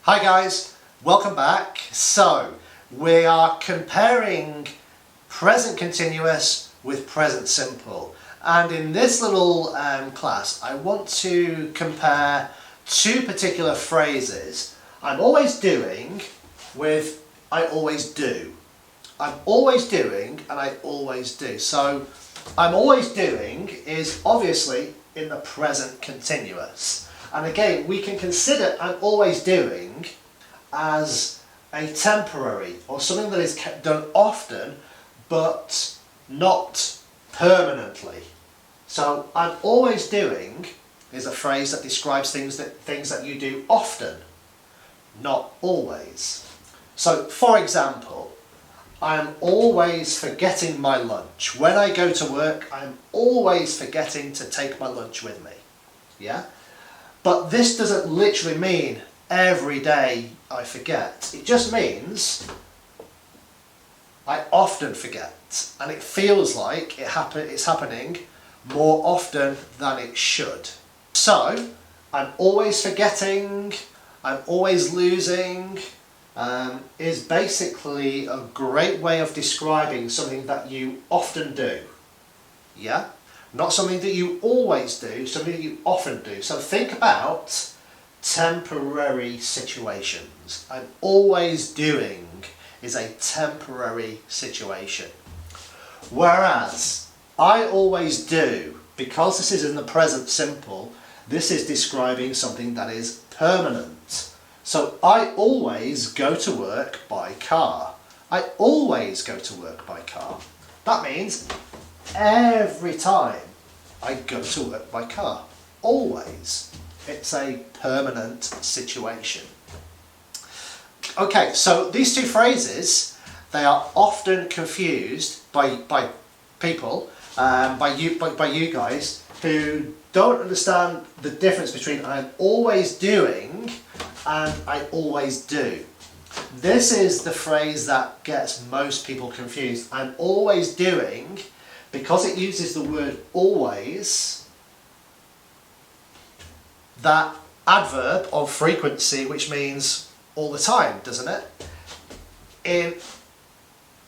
Hi guys, welcome back. So we are comparing present continuous with present simple, and in this little class I want to compare two particular phrases. I'm always doing with I always do. I'm always doing and I always do. So I'm always doing is obviously in the present continuous. And again, we can consider I'm always doing as a temporary or something that is done often but not permanently. So I'm always doing is a phrase that describes things that you do often, not always. So for example, I'm always forgetting my lunch. When I go to work, I'm always forgetting to take my lunch with me. Yeah? But this doesn't literally mean every day I forget. It just means I often forget, and it feels like it's happening more often than it should. So I'm always forgetting, I'm always losing, is basically a great way of describing something that you often do. Yeah? Not something that you always do, something that you often do. So think about temporary situations. I'm always doing is a temporary situation. Whereas I always do, because this is in the present simple, this is describing something that is permanent. So I always go to work by car. I always go to work by car. That means every time I go to work by car. Always. It's a permanent situation. Okay, so these two phrases, they are often confused by people, by you guys, who don't understand the difference between I'm always doing and I always do. This is the phrase that gets most people confused. I'm always doing, because it uses the word always, that adverb of frequency, which means all the time, doesn't it? In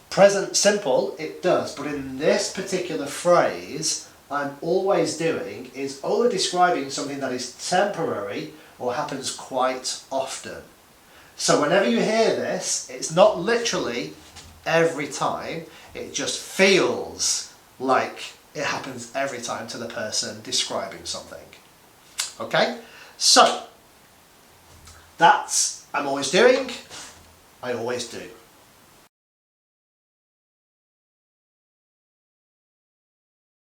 present simple, it does, but in this particular phrase, I'm always doing is only describing something that is temporary or happens quite often. So whenever you hear this, it's not literally every time, it just feels like it happens every time to the person describing something. Okay? So, that's I'm always doing, I always do.